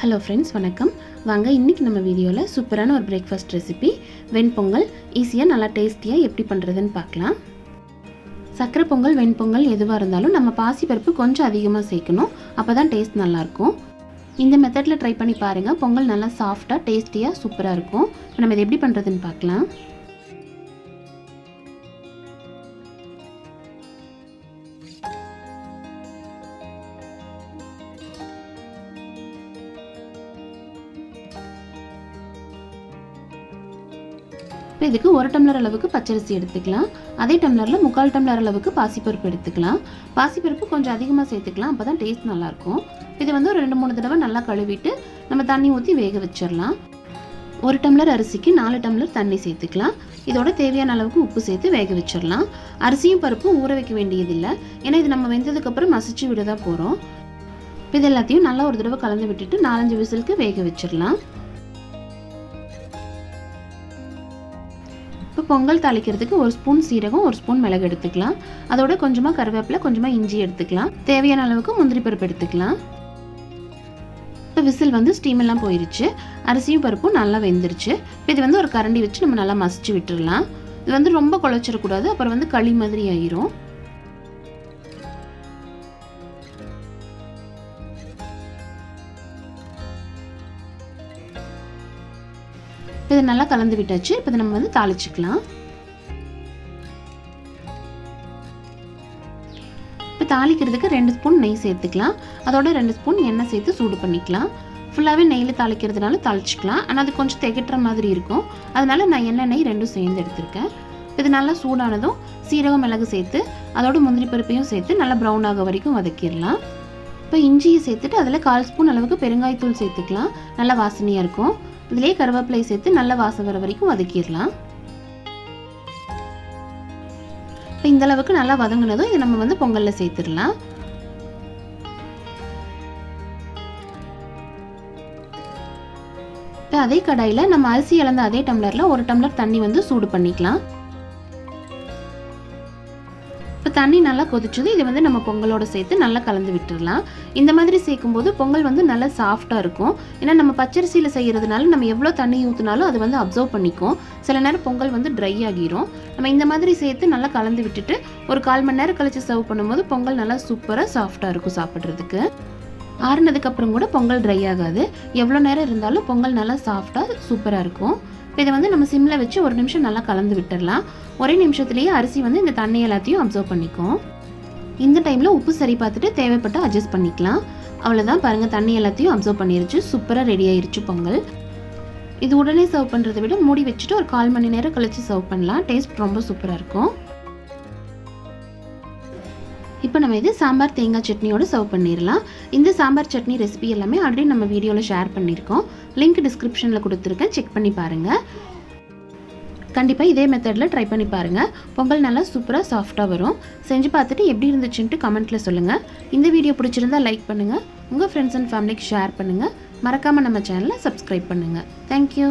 Hello friends, வணக்கம். வாங்க இன்னைக்கு நம்ம வீடியோவில் சூப்பரான ஒரு பிரேக்ஃபாஸ்ட் ரெசிபி வெண்பொங்கல் ஈஸியாக நல்லா டேஸ்டியாக எப்படி பண்ணுறதுன்னு பார்க்கலாம். சக்கரை பொங்கல், வெண்பொங்கல் எதுவாக இருந்தாலும் நம்ம பாசிப்பருப்பு கொஞ்சம் அதிகமாக சேர்க்கணும். அப்போ தான் டேஸ்ட் நல்லாயிருக்கும். இந்த மெத்தடில் ட்ரை பண்ணி பாருங்கள். பொங்கல் நல்லா சாஃப்டாக டேஸ்டியாக சூப்பராக இருக்கும். இப்போ நம்ம இதை எப்படி பண்ணுறதுன்னு பார்க்கலாம். இப்போ இதுக்கு 1 டம்ளர் அளவுக்கு பச்சரிசி எடுத்துக்கலாம். அதே டம்ளரில் 3/4 டம்ளர் அளவுக்கு பாசிப்பருப்பு எடுத்துக்கலாம். பாசிப்பருப்பு கொஞ்சம் அதிகமாக சேர்த்துக்கலாம், அப்போ தான் டேஸ்ட் நல்லாயிருக்கும். இது வந்து ஒரு 2-3 தடவை நல்லா கழுவிட்டு நம்ம தண்ணி ஊற்றி வேக வச்சிடலாம். 1 டம்ளர் அரிசிக்கு 4 டம்ளர் தண்ணி சேர்த்துக்கலாம். இதோட தேவையான அளவுக்கு உப்பு சேர்த்து வேக வச்சிடலாம். அரிசியும் பருப்பும் ஊற வைக்க வேண்டியதில்லை, ஏன்னா இது நம்ம வெந்ததுக்கப்புறம் மசிச்சு விட தான் போகிறோம். இது எல்லாத்தையும் நல்லா ஒரு தடவை கலந்து விட்டுட்டு 4-5 விசிலுக்கு வேக வச்சிடலாம். இப்போ பொங்கல் தாளிக்கிறதுக்கு 1 ஸ்பூன் சீரகம், 1 ஸ்பூன் மிளகு எடுத்துக்கலாம். அதோட கொஞ்சமாக கருவேப்பிலை, கொஞ்சமாக இஞ்சி எடுத்துக்கலாம். தேவையான அளவுக்கு முந்திரி பருப்பு எடுத்துக்கலாம். இப்போ விசில் வந்து ஸ்டீம் எல்லாம் போயிருச்சு. அரிசியும் பருப்பும் நல்லா வெந்துருச்சு. இப்போ இது வந்து ஒரு கரண்டி வச்சு நம்ம நல்லா மசிச்சு விட்டுடலாம். இது வந்து ரொம்ப குழச்சிடக்கூடாது, அப்புறம் வந்து களி மாதிரி ஆயிரும். இதை நல்லா கலந்து விட்டாச்சு. இப்போ நம்ம வந்து தாளிச்சுக்கலாம். இப்போ தாளிக்கிறதுக்கு 2 ஸ்பூன் நெய் சேர்த்துக்கலாம். அதோட 2 ஸ்பூன் எண்ணெய் சேர்த்து சூடு பண்ணிக்கலாம். ஃபுல்லாகவே நெய்யில் தாளிக்கிறதுனால தாளிச்சிக்கலாம், ஆனால் அது கொஞ்சம் திகட்டுற மாதிரி இருக்கும். அதனால நான் எண்ணெய் ரெண்டும் சேர்ந்து எடுத்திருக்கேன். இது நல்லா சூடானதும் சீரகம், மிளகு சேர்த்து அதோட முந்திரி பருப்பையும் சேர்த்து நல்லா ப்ரௌன் ஆக வரைக்கும் வதக்கிடலாம். இப்போ இஞ்சியை சேர்த்துட்டு அதில் 1/4 ஸ்பூன் அளவுக்கு பெருங்காயத்தூள் சேர்த்துக்கலாம். நல்லா வாசனையாக இருக்கும். இதிலேயே கருவேப்பிலை சேர்த்து நல்ல வாசம் வர வரைக்கும் வதக்கிடலாம். இப்போ இந்த அளவுக்கு நல்லா வதங்கினதும் இதை நம்ம வந்து பொங்கலில் சேர்த்துடலாம். இப்போ அதே கடாயில் நம்ம அரிசி இழந்த அதே டம்ளரில் 1 டம்ளர் தண்ணி வந்து சூடு பண்ணிக்கலாம். இப்போ தண்ணி நல்லா கொதிச்சது. இதை வந்து நம்ம பொங்கலோட சேர்த்து நல்லா கலந்து விட்டுடலாம். இந்த மாதிரி சேர்க்கும்போது பொங்கல் வந்து நல்லா சாஃப்டாக இருக்கும். ஏன்னா நம்ம பச்சரிசியில் செய்கிறதுனால நம்ம எவ்வளோ தண்ணி ஊற்றினாலும் அது வந்து அப்சர்வ் பண்ணிக்கும். சில நேரம் பொங்கல் வந்து ட்ரை ஆகிரும். நம்ம இந்த மாதிரி சேர்த்து நல்லா கலந்து விட்டுட்டு ஒரு 1/4 மணி நேரம் கழித்து சர்வ் பண்ணும்போது பொங்கல் நல்லா சூப்பராக சாஃப்டாக இருக்கும் சாப்பிட்றதுக்கு. ஆறுனதுக்கப்புறம் கூட பொங்கல் ட்ரை ஆகாது. எவ்வளோ நேரம் இருந்தாலும் பொங்கல் நல்லா சாஃப்டாக சூப்பராக இருக்கும். இப்போ இதை வந்து நம்ம சிம்மில் வச்சு 1 நிமிஷம் நல்லா கலந்து விட்டுடலாம். ஒரே நிமிஷத்துலேயே அரிசி வந்து இந்த தண்ணி எல்லாத்தையும் அப்சர்வ் பண்ணிக்கும். இந்த டைமில் உப்பு சரி பார்த்துட்டு தேவைப்பட்டு அட்ஜஸ்ட் பண்ணிக்கலாம். அவ்வளோதான், பாருங்கள், தண்ணி எல்லாத்தையும் அப்சர்வ் பண்ணிருச்சு. சூப்பராக ரெடி ஆயிருச்சு பொங்கல். இது உடனே சர்வ் பண்ணுறதை விட மூடி வச்சுட்டு ஒரு 1/4 மணி நேரம் கழித்து சர்வ் பண்ணலாம். டேஸ்ட் ரொம்ப சூப்பராக இருக்கும். இப்போ நம்ம இது சாம்பார் தேங்காய் சட்னியோடு சர்வ் பண்ணிடலாம். இந்த சாம்பார் சட்னி ரெசிபி எல்லாமே ஆல்ரெடி நம்ம வீடியோவில் ஷேர் பண்ணியிருக்கோம். லிங்க் டிஸ்கிரிப்ஷனில் கொடுத்துருக்கேன், செக் பண்ணி பாருங்கள். கண்டிப்பாக இதே மெத்தடில் ட்ரை பண்ணி பாருங்கள். பொங்கல் நல்லா சூப்பராக சாஃப்டாக வரும். செஞ்சு பார்த்துட்டு எப்படி இருந்துச்சுன்ட்டு கமெண்ட்டில் சொல்லுங்கள். இந்த வீடியோ பிடிச்சிருந்தா லைக் பண்ணுங்கள், உங்கள் ஃப்ரெண்ட்ஸ் அண்ட் ஃபேமிலிக்கு ஷேர் பண்ணுங்கள். மறக்காமல் நம்ம சேனலை சப்ஸ்கிரைப் பண்ணுங்கள். தேங்க்யூ.